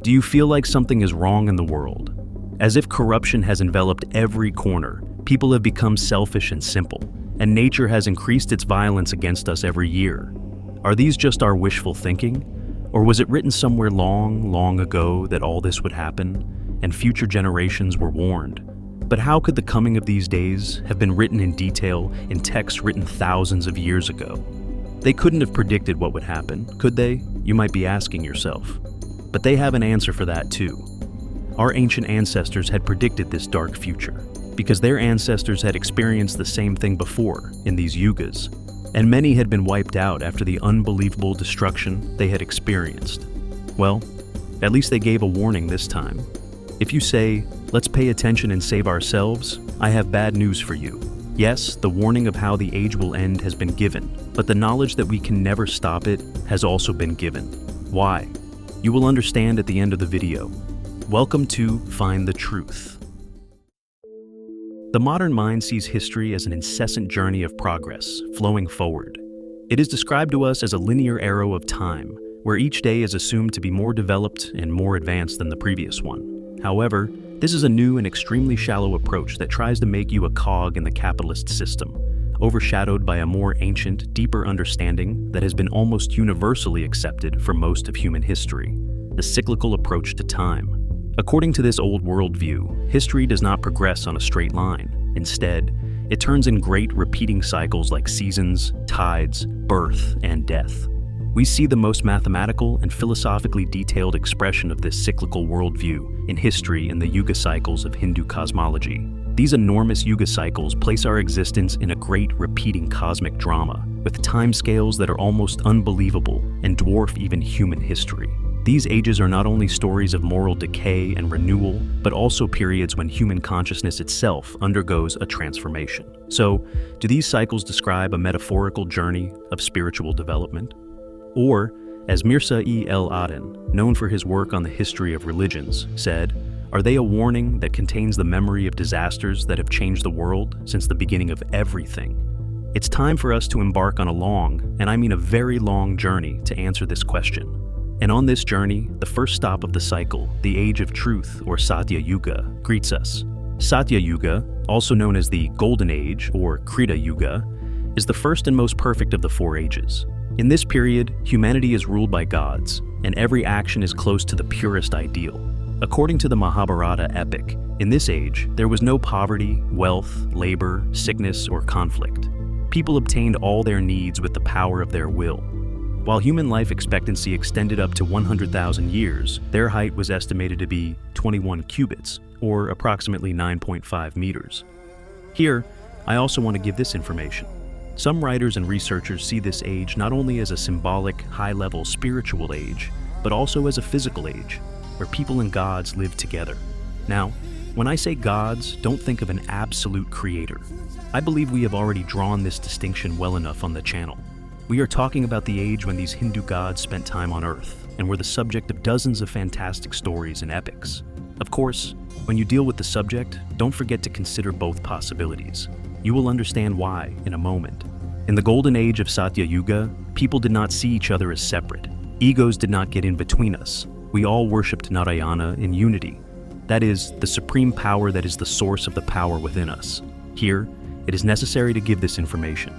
Do you feel like something is wrong in the world? As if corruption has enveloped every corner, people have become selfish and simple, and nature has increased its violence against us every year. Are these just our wishful thinking? Or was it written somewhere long, long ago that all this would happen, and future generations were warned? But how could the coming of these days have been written in detail in texts written thousands of years ago? They couldn't have predicted what would happen, could they? You might be asking yourself. But they have an answer for that too. Our ancient ancestors had predicted this dark future, because their ancestors had experienced the same thing before in these yugas, and many had been wiped out after the unbelievable destruction they had experienced. Well, at least they gave a warning this time. If you say, let's pay attention and save ourselves, I have bad news for you. Yes, the warning of how the age will end has been given, but the knowledge that we can never stop it has also been given. Why? You will understand at the end of the video. Welcome to Find the Truth. The modern mind sees history as an incessant journey of progress, flowing forward. It is described to us as a linear arrow of time, where each day is assumed to be more developed and more advanced than the previous one. However, this is a new and extremely shallow approach that tries to make you a cog in the capitalist system, overshadowed by a more ancient, deeper understanding that has been almost universally accepted for most of human history, the cyclical approach to time. According to this old worldview, history does not progress on a straight line. Instead, it turns in great repeating cycles like seasons, tides, birth, and death. We see the most mathematical and philosophically detailed expression of this cyclical worldview in history in the Yuga cycles of Hindu cosmology. These enormous Yuga cycles place our existence in a great repeating cosmic drama, with timescales that are almost unbelievable and dwarf even human history. These ages are not only stories of moral decay and renewal, but also periods when human consciousness itself undergoes a transformation. So, do these cycles describe a metaphorical journey of spiritual development? Or, as Mirza E. L. Aden, known for his work on the history of religions, said, are they a warning that contains the memory of disasters that have changed the world since the beginning of everything? It's time for us to embark on a long, and I mean a very long journey to answer this question. And on this journey, the first stop of the cycle, the Age of Truth, or Satya Yuga, greets us. Satya Yuga, also known as the Golden Age, or Treta Yuga, is the first and most perfect of the four ages. In this period, humanity is ruled by gods, and every action is close to the purest ideal. According to the Mahabharata epic, in this age, there was no poverty, wealth, labor, sickness, or conflict. People obtained all their needs with the power of their will. While human life expectancy extended up to 100,000 years, their height was estimated to be 21 cubits, or approximately 9.5 meters. Here, I also want to give this information. Some writers and researchers see this age not only as a symbolic, high-level spiritual age, but also as a physical age, where people and gods live together. Now, when I say gods, don't think of an absolute creator. I believe we have already drawn this distinction well enough on the channel. We are talking about the age when these Hindu gods spent time on Earth and were the subject of dozens of fantastic stories and epics. Of course, when you deal with the subject, don't forget to consider both possibilities. You will understand why in a moment. In the golden age of Satya Yuga, people did not see each other as separate. Egos did not get in between us. We all worshipped Narayana in unity. That is, the supreme power that is the source of the power within us. Here, it is necessary to give this information.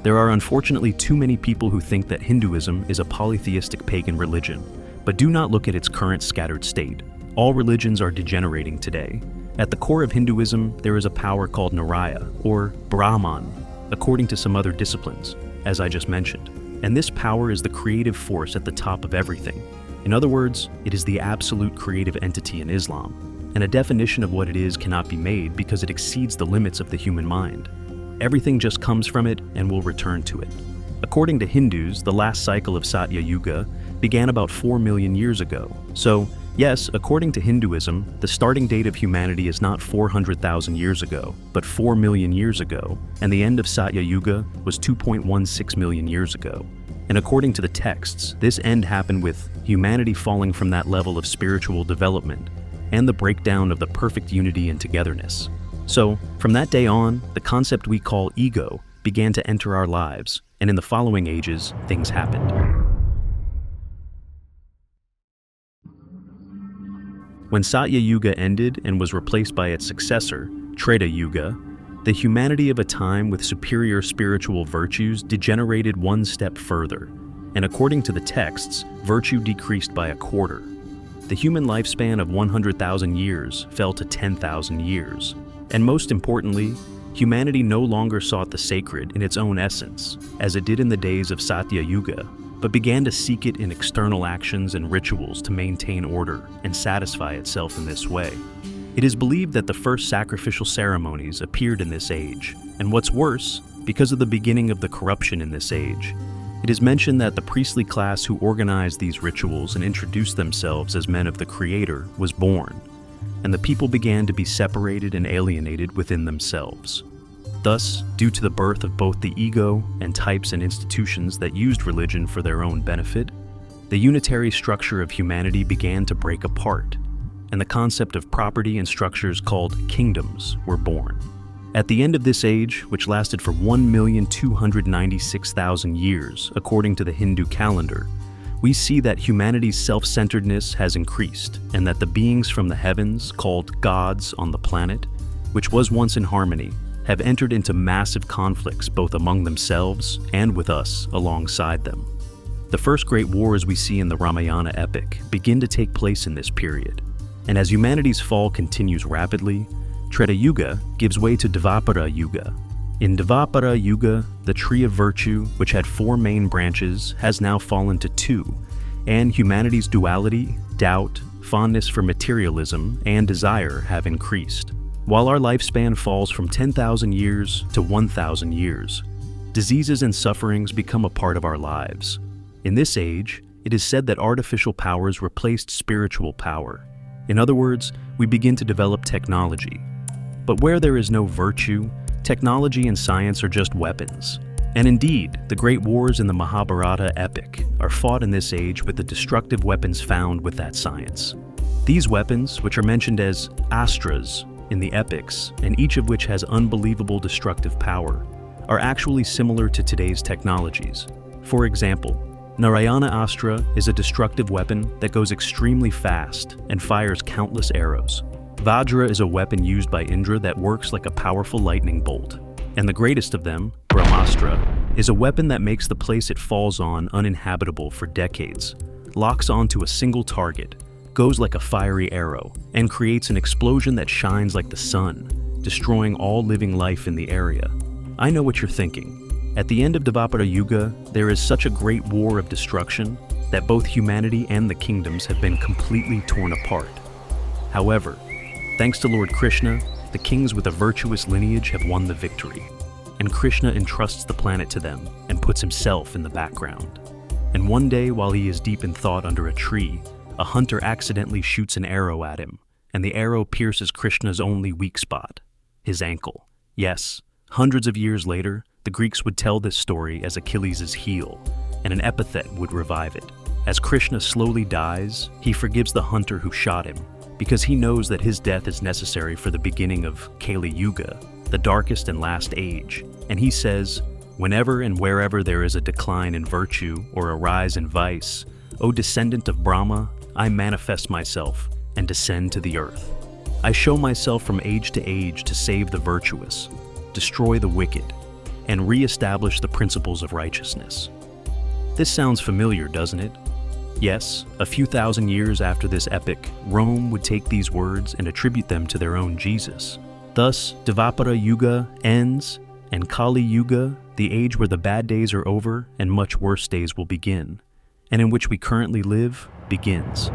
There are unfortunately too many people who think that Hinduism is a polytheistic pagan religion, but do not look at its current scattered state. All religions are degenerating today. At the core of Hinduism, there is a power called Naraya, or Brahman, according to some other disciplines, as I just mentioned. And this power is the creative force at the top of everything. In other words, it is the absolute creative entity in Islam, and a definition of what it is cannot be made because it exceeds the limits of the human mind. Everything just comes from it and will return to it. According to Hindus, the last cycle of Satya Yuga began about 4 million years ago. So, yes, according to Hinduism, the starting date of humanity is not 400,000 years ago, but 4 million years ago, and the end of Satya Yuga was 2.16 million years ago. And according to the texts, this end happened with humanity falling from that level of spiritual development and the breakdown of the perfect unity and togetherness. So, from that day on, the concept we call ego began to enter our lives, and in the following ages, things happened. When Satya Yuga ended and was replaced by its successor, Treta Yuga, the humanity of a time with superior spiritual virtues degenerated one step further, and according to the texts, virtue decreased by a quarter. The human lifespan of 100,000 years fell to 10,000 years. And most importantly, humanity no longer sought the sacred in its own essence, as it did in the days of Satya Yuga, but began to seek it in external actions and rituals to maintain order and satisfy itself in this way. It is believed that the first sacrificial ceremonies appeared in this age, and what's worse, because of the beginning of the corruption in this age, it is mentioned that the priestly class who organized these rituals and introduced themselves as men of the Creator was born, and the people began to be separated and alienated within themselves. Thus, due to the birth of both the ego and types and institutions that used religion for their own benefit, the unitary structure of humanity began to break apart, and the concept of property and structures called kingdoms were born. At the end of this age, which lasted for 1,296,000 years, according to the Hindu calendar, we see that humanity's self-centeredness has increased, and that the beings from the heavens, called gods on the planet, which was once in harmony, have entered into massive conflicts both among themselves and with us alongside them. The first great wars we see in the Ramayana epic begin to take place in this period, and as humanity's fall continues rapidly, Treta Yuga gives way to Dvapara Yuga. In Dvapara Yuga, the tree of virtue, which had 4 main branches, has now fallen to 2, and humanity's duality, doubt, fondness for materialism, and desire have increased. While our lifespan falls from 10,000 years to 1,000 years, diseases and sufferings become a part of our lives. In this age, it is said that artificial powers replaced spiritual power. In other words, we begin to develop technology. But where there is no virtue, technology and science are just weapons. And indeed, the great wars in the Mahabharata epic are fought in this age with the destructive weapons found with that science. These weapons, which are mentioned as astras in the epics, and each of which has unbelievable destructive power, are actually similar to today's technologies. For example, Narayana Astra is a destructive weapon that goes extremely fast and fires countless arrows. Vajra is a weapon used by Indra that works like a powerful lightning bolt. And the greatest of them, Brahmastra, is a weapon that makes the place it falls on uninhabitable for decades, locks onto a single target, goes like a fiery arrow, and creates an explosion that shines like the sun, destroying all living life in the area. I know what you're thinking. At the end of Dvapara Yuga, there is such a great war of destruction that both humanity and the kingdoms have been completely torn apart. However, thanks to Lord Krishna, the kings with a virtuous lineage have won the victory, and Krishna entrusts the planet to them and puts himself in the background. And one day, while he is deep in thought under a tree, a hunter accidentally shoots an arrow at him, and the arrow pierces Krishna's only weak spot, his ankle. Yes, hundreds of years later, the Greeks would tell this story as Achilles' heel, and an epithet would revive it. As Krishna slowly dies, he forgives the hunter who shot him, because he knows that his death is necessary for the beginning of Kali Yuga, the darkest and last age, and he says, "Whenever and wherever there is a decline in virtue or a rise in vice, O descendant of Brahma, I manifest myself and descend to the earth. I show myself from age to age to save the virtuous, destroy the wicked, and re-establish the principles of righteousness." This sounds familiar, doesn't it? Yes, a few thousand years after this epic, Rome would take these words and attribute them to their own Jesus. Thus, Dvapara Yuga ends, and Kali Yuga, the age where the bad days are over and much worse days will begin, and in which we currently live, begins.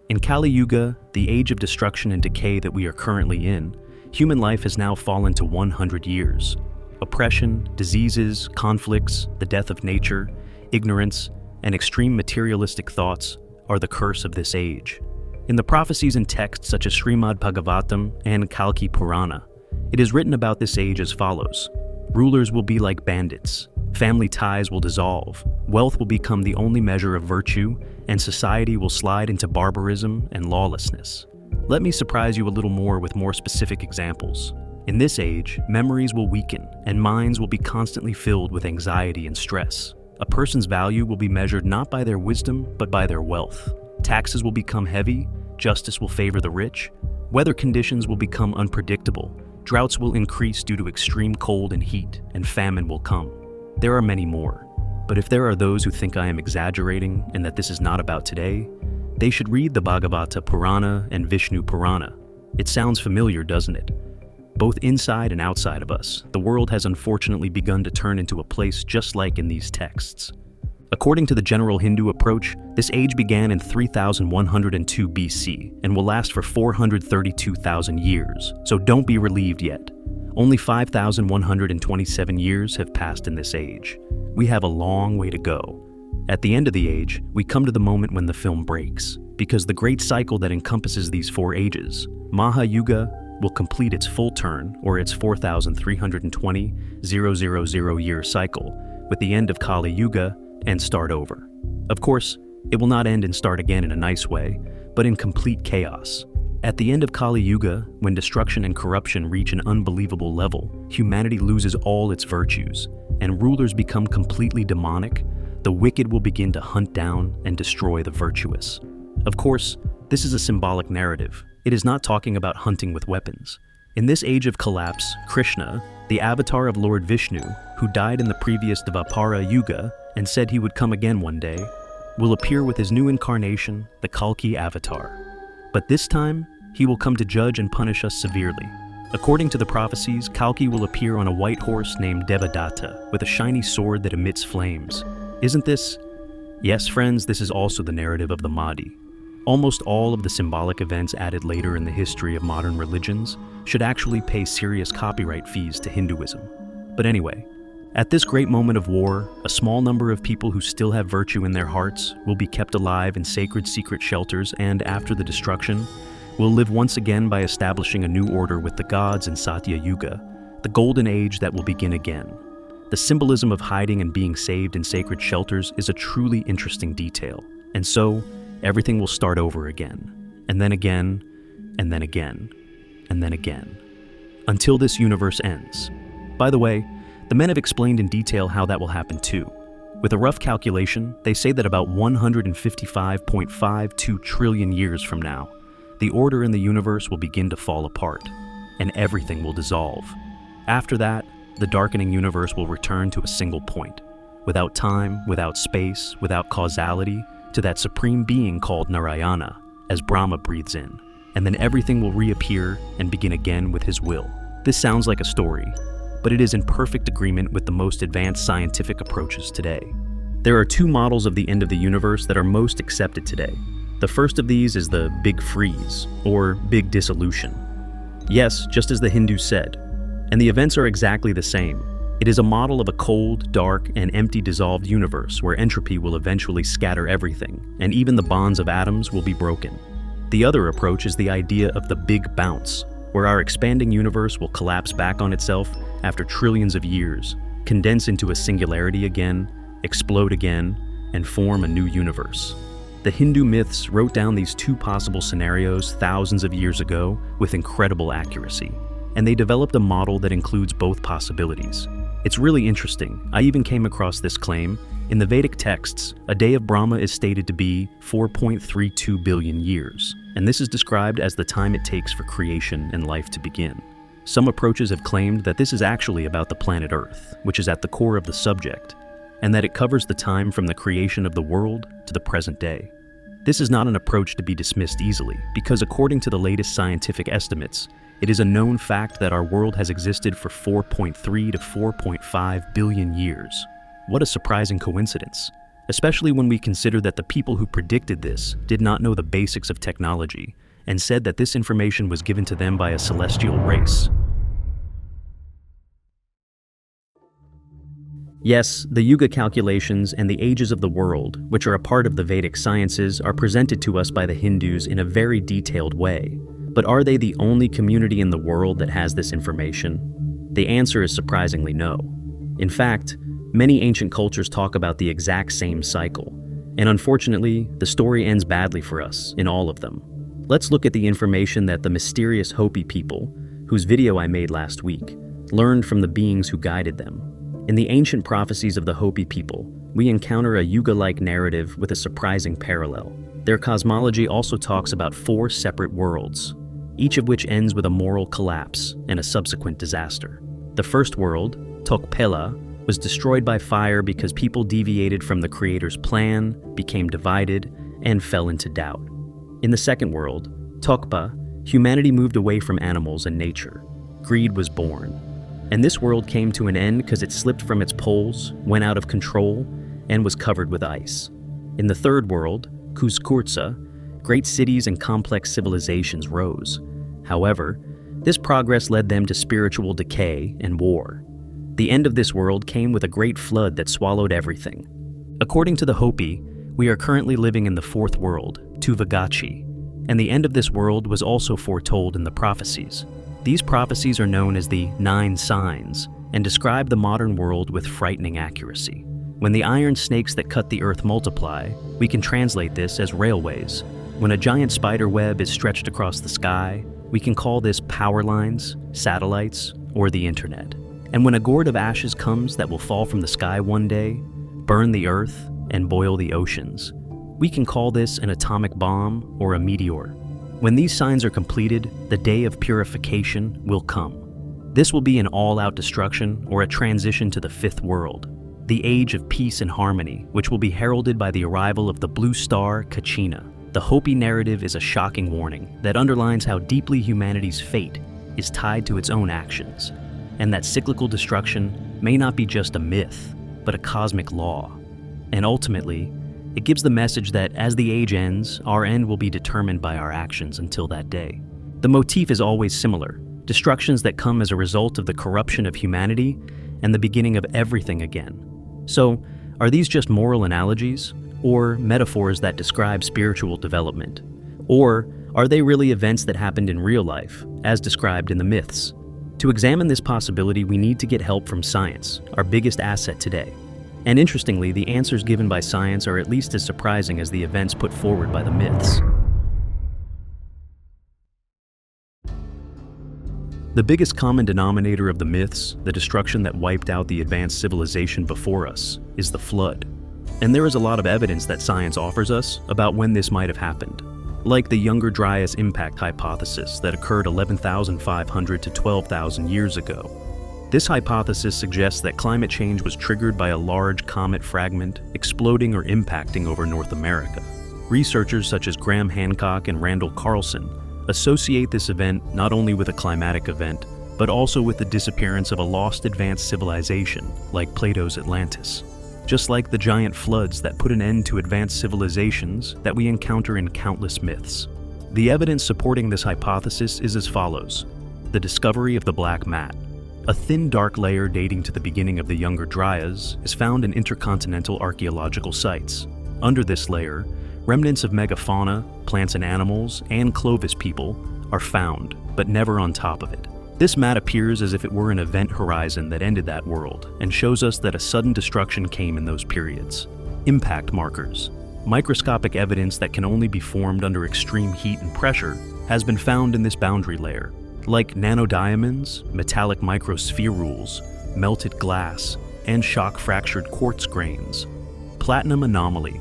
In Kali Yuga, the age of destruction and decay that we are currently in, human life has now fallen to 100 years. Oppression, diseases, conflicts, the death of nature, ignorance, and extreme materialistic thoughts are the curse of this age. In the prophecies and texts such as Srimad Bhagavatam and Kalki Purana, it is written about this age as follows: rulers will be like bandits, family ties will dissolve, wealth will become the only measure of virtue, and society will slide into barbarism and lawlessness. Let me surprise you a little more with more specific examples. In this age, memories will weaken, and minds will be constantly filled with anxiety and stress. A person's value will be measured not by their wisdom, but by their wealth. Taxes will become heavy, justice will favor the rich, weather conditions will become unpredictable, droughts will increase due to extreme cold and heat, and famine will come. There are many more. But if there are those who think I am exaggerating and that this is not about today, they should read the Bhagavata Purana and Vishnu Purana. It sounds familiar, doesn't it? Both inside and outside of us, the world has unfortunately begun to turn into a place just like in these texts. According to the general Hindu approach, this age began in 3102 BC and will last for 432,000 years, so don't be relieved yet. Only 5,127 years have passed in this age. We have a long way to go. At the end of the age, we come to the moment when the film breaks, because the great cycle that encompasses these 4 ages, Maha Yuga, will complete its full turn, or its 4,320,000 year cycle, with the end of Kali Yuga, and start over. Of course, it will not end and start again in a nice way, but in complete chaos. At the end of Kali Yuga, when destruction and corruption reach an unbelievable level, humanity loses all its virtues, and rulers become completely demonic, the wicked will begin to hunt down and destroy the virtuous. Of course, this is a symbolic narrative. It is not talking about hunting with weapons. In this age of collapse, Krishna, the avatar of Lord Vishnu, who died in the previous Dvapara Yuga and said he would come again one day, will appear with his new incarnation, the Kali avatar. But this time, he will come to judge and punish us severely. According to the prophecies, Kali will appear on a white horse named Devadatta with a shiny sword that emits flames. Isn't this? Yes, friends, this is also the narrative of the Mahdi. Almost all of the symbolic events added later in the history of modern religions should actually pay serious copyright fees to Hinduism. But anyway, at this great moment of war, a small number of people who still have virtue in their hearts will be kept alive in sacred secret shelters and, after the destruction, will live once again by establishing a new order with the gods in Satya Yuga, the golden age that will begin again. The symbolism of hiding and being saved in sacred shelters is a truly interesting detail, and so, everything will start over again, and then again, and then again, and then again, until this universe ends. By the way, the men have explained in detail how that will happen too. With a rough calculation, they say that about 155.52 trillion years from now, the order in the universe will begin to fall apart, and everything will dissolve. After that, the darkening universe will return to a single point, without time, without space, without causality, to that supreme being called Narayana, as Brahma breathes in, and then everything will reappear and begin again with his will. This sounds like a story, but it is in perfect agreement with the most advanced scientific approaches today. There are 2 models of the end of the universe that are most accepted today. The first of these is the Big Freeze, or Big Dissolution. Yes, just as the Hindus said, and the events are exactly the same. It is a model of a cold, dark, and empty dissolved universe where entropy will eventually scatter everything, and even the bonds of atoms will be broken. The other approach is the idea of the Big Bounce, where our expanding universe will collapse back on itself after trillions of years, condense into a singularity again, explode again, and form a new universe. The Hindu myths wrote down these 2 possible scenarios thousands of years ago with incredible accuracy, and they developed a model that includes both possibilities. It's really interesting. I even came across this claim. In the Vedic texts, a day of Brahma is stated to be 4.32 billion years, and this is described as the time it takes for creation and life to begin. Some approaches have claimed that this is actually about the planet Earth, which is at the core of the subject, and that it covers the time from the creation of the world to the present day. This is not an approach to be dismissed easily, because according to the latest scientific estimates, it is a known fact that our world has existed for 4.3 to 4.5 billion years. What a surprising coincidence, especially when we consider that the people who predicted this did not know the basics of technology and said that this information was given to them by a celestial race. Yes, the Yuga calculations and the ages of the world, which are a part of the Vedic sciences, are presented to us by the Hindus in a very detailed way. But are they the only community in the world that has this information? The answer is surprisingly no. In fact, many ancient cultures talk about the exact same cycle, and unfortunately, the story ends badly for us in all of them. Let's look at the information that the mysterious Hopi people, whose video I made last week, learned from the beings who guided them. In the ancient prophecies of the Hopi people, we encounter a Yuga-like narrative with a surprising parallel. Their cosmology also talks about 4 separate worlds, each of which ends with a moral collapse and a subsequent disaster. The first world, Tokpela, was destroyed by fire because people deviated from the creator's plan, became divided, and fell into doubt. In the second world, Tokpa, humanity moved away from animals and nature. Greed was born. And this world came to an end because it slipped from its poles, went out of control, and was covered with ice. In the third world, Kuzkurtsa, great cities and complex civilizations rose. However, this progress led them to spiritual decay and war. The end of this world came with a great flood that swallowed everything. According to the Hopi, we are currently living in the fourth world, Tuvagachi, and the end of this world was also foretold in the prophecies. These prophecies are known as the 9 signs and describe the modern world with frightening accuracy. When the iron snakes that cut the earth multiply, we can translate this as railways. When a giant spider web is stretched across the sky, we can call this power lines, satellites, or the internet. And when a gourd of ashes comes that will fall from the sky one day, burn the earth, and boil the oceans, we can call this an atomic bomb or a meteor. When these signs are completed, the day of purification will come. This will be an all-out destruction or a transition to the fifth world, the age of peace and harmony, which will be heralded by the arrival of the blue star Kachina. The Hopi narrative is a shocking warning that underlines how deeply humanity's fate is tied to its own actions, and that cyclical destruction may not be just a myth, but a cosmic law. And ultimately, it gives the message that as the age ends, our end will be determined by our actions until that day. The motif is always similar: destructions that come as a result of the corruption of humanity and the beginning of everything again. So, are these just moral analogies, or metaphors that describe spiritual development? Or are they really events that happened in real life, as described in the myths? To examine this possibility, we need to get help from science, our biggest asset today. And interestingly, the answers given by science are at least as surprising as the events put forward by the myths. The biggest common denominator of the myths, the destruction that wiped out the advanced civilization before us, is the flood. And there is a lot of evidence that science offers us about when this might have happened, like the Younger Dryas impact hypothesis that occurred 11,500 to 12,000 years ago. This hypothesis suggests that climate change was triggered by a large comet fragment exploding or impacting over North America. Researchers such as Graham Hancock and Randall Carlson associate this event not only with a climatic event, but also with the disappearance of a lost advanced civilization like Plato's Atlantis, just like the giant floods that put an end to advanced civilizations that we encounter in countless myths. The evidence supporting this hypothesis is as follows: the discovery of the black mat. A thin dark layer dating to the beginning of the Younger Dryas is found in intercontinental archaeological sites. Under this layer, remnants of megafauna, plants and animals, and Clovis people are found, but never on top of it. This mat appears as if it were an event horizon that ended that world, and shows us that a sudden destruction came in those periods. Impact markers. Microscopic evidence that can only be formed under extreme heat and pressure has been found in this boundary layer, like nanodiamonds, metallic microspherules, melted glass, and shock-fractured quartz grains. Platinum anomaly.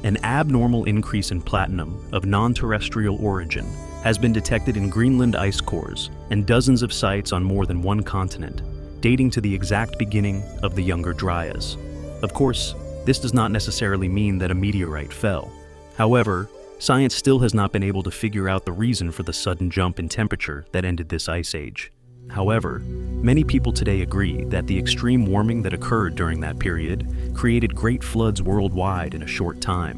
An abnormal increase in platinum of non-terrestrial origin has been detected in Greenland ice cores and dozens of sites on more than one continent, dating to the exact beginning of the Younger Dryas. Of course, this does not necessarily mean that a meteorite fell. However, science still has not been able to figure out the reason for the sudden jump in temperature that ended this ice age. However, many people today agree that the extreme warming that occurred during that period created great floods worldwide in a short time.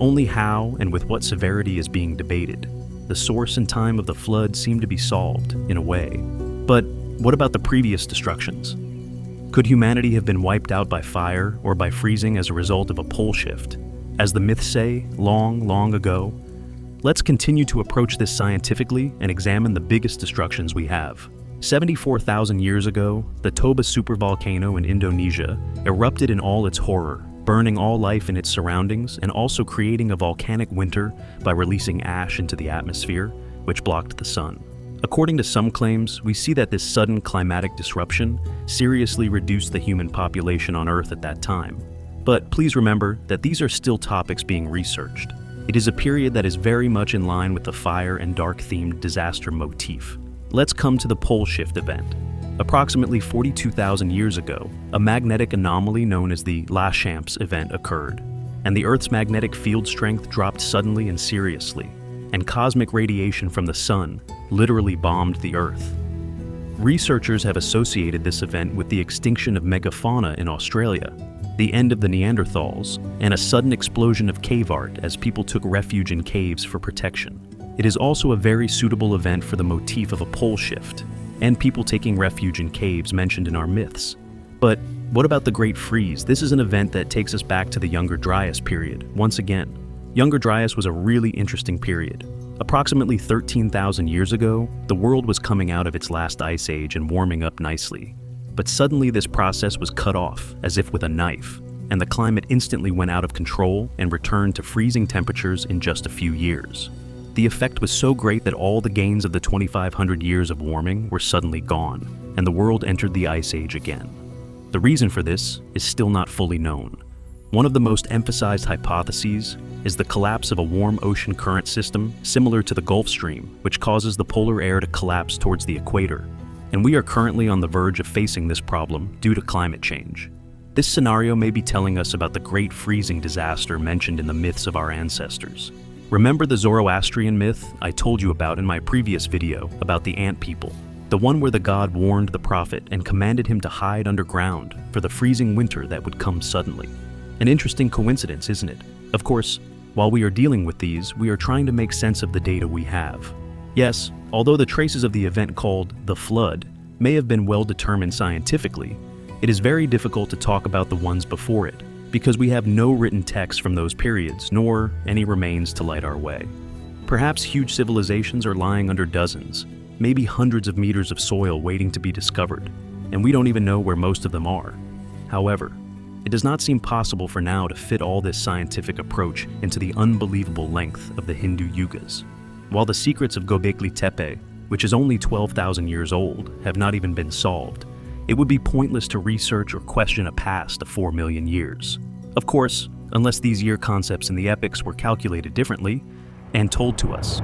Only how and with what severity is being debated. The source and time of the flood seem to be solved, in a way. But what about the previous destructions? Could humanity have been wiped out by fire or by freezing as a result of a pole shift? As the myths say, long, long ago? Let's continue to approach this scientifically and examine the biggest destructions we have. 74,000 years ago, the Toba supervolcano in Indonesia erupted in all its horror, burning all life in its surroundings and also creating a volcanic winter by releasing ash into the atmosphere, which blocked the sun. According to some claims, we see that this sudden climatic disruption seriously reduced the human population on Earth at that time. But please remember that these are still topics being researched. It is a period that is very much in line with the fire and dark-themed disaster motif. Let's come to the pole shift event. Approximately 42,000 years ago, a magnetic anomaly known as the La Champs event occurred, and the Earth's magnetic field strength dropped suddenly and seriously, and cosmic radiation from the Sun literally bombed the Earth. Researchers have associated this event with the extinction of megafauna in Australia, the end of the Neanderthals, and a sudden explosion of cave art as people took refuge in caves for protection. It is also a very suitable event for the motif of a pole shift, and people taking refuge in caves mentioned in our myths. But what about the Great Freeze? This is an event that takes us back to the Younger Dryas period, once again. Younger Dryas was a really interesting period. Approximately 13,000 years ago, the world was coming out of its last ice age and warming up nicely. But suddenly this process was cut off, as if with a knife, and the climate instantly went out of control and returned to freezing temperatures in just a few years. The effect was so great that all the gains of the 2,500 years of warming were suddenly gone, and the world entered the ice age again. The reason for this is still not fully known. One of the most emphasized hypotheses is the collapse of a warm ocean current system similar to the Gulf Stream, which causes the polar air to collapse towards the equator. And we are currently on the verge of facing this problem due to climate change. This scenario may be telling us about the Great Freezing disaster mentioned in the myths of our ancestors. Remember the Zoroastrian myth I told you about in my previous video about the ant people, the one where the god warned the prophet and commanded him to hide underground for the freezing winter that would come suddenly. An interesting coincidence, isn't it? Of course, while we are dealing with these, we are trying to make sense of the data we have. Yes, although the traces of the event called the Flood may have been well determined scientifically, it is very difficult to talk about the ones before it, because we have no written text from those periods, nor any remains to light our way. Perhaps huge civilizations are lying under dozens, maybe hundreds of meters of soil waiting to be discovered, and we don't even know where most of them are. However, it does not seem possible for now to fit all this scientific approach into the unbelievable length of the Hindu Yugas. While the secrets of Göbekli Tepe, which is only 12,000 years old, have not even been solved, it would be pointless to research or question a past of 4 million years. Of course, unless these year concepts in the epics were calculated differently and told to us.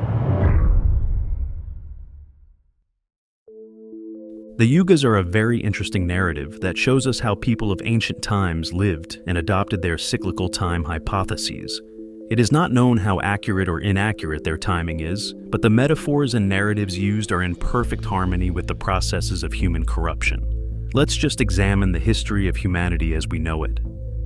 The Yugas are a very interesting narrative that shows us how people of ancient times lived and adopted their cyclical time hypotheses. It is not known how accurate or inaccurate their timing is, but the metaphors and narratives used are in perfect harmony with the processes of human corruption. Let's just examine the history of humanity as we know it.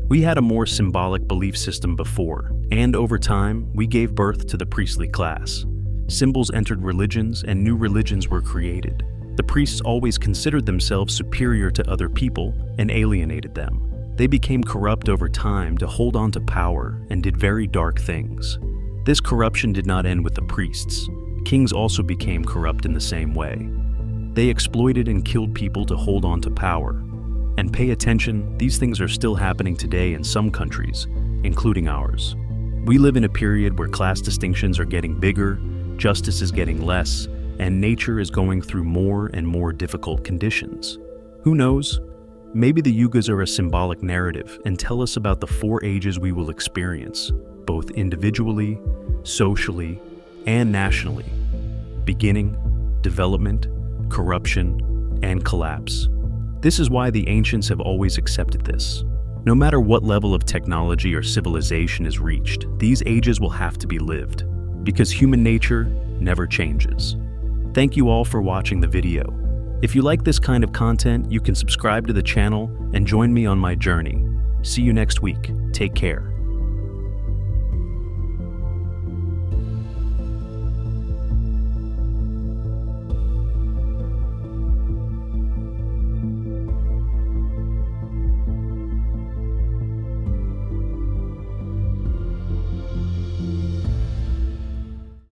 We had a more symbolic belief system before, and over time, we gave birth to the priestly class. Symbols entered religions, and new religions were created. The priests always considered themselves superior to other people and alienated them. They became corrupt over time to hold on to power and did very dark things. This corruption did not end with the priests. Kings also became corrupt in the same way. They exploited and killed people to hold on to power. And pay attention, these things are still happening today in some countries, including ours. We live in a period where class distinctions are getting bigger, justice is getting less, and nature is going through more and more difficult conditions. Who knows? Maybe the Yugas are a symbolic narrative and tell us about the 4 ages we will experience, both individually, socially, and nationally. Beginning, development, corruption, and collapse. This is why the ancients have always accepted this. No matter what level of technology or civilization is reached, these ages will have to be lived, because human nature never changes. Thank you all for watching the video. If you like this kind of content, you can subscribe to the channel and join me on my journey. See you next week. Take care.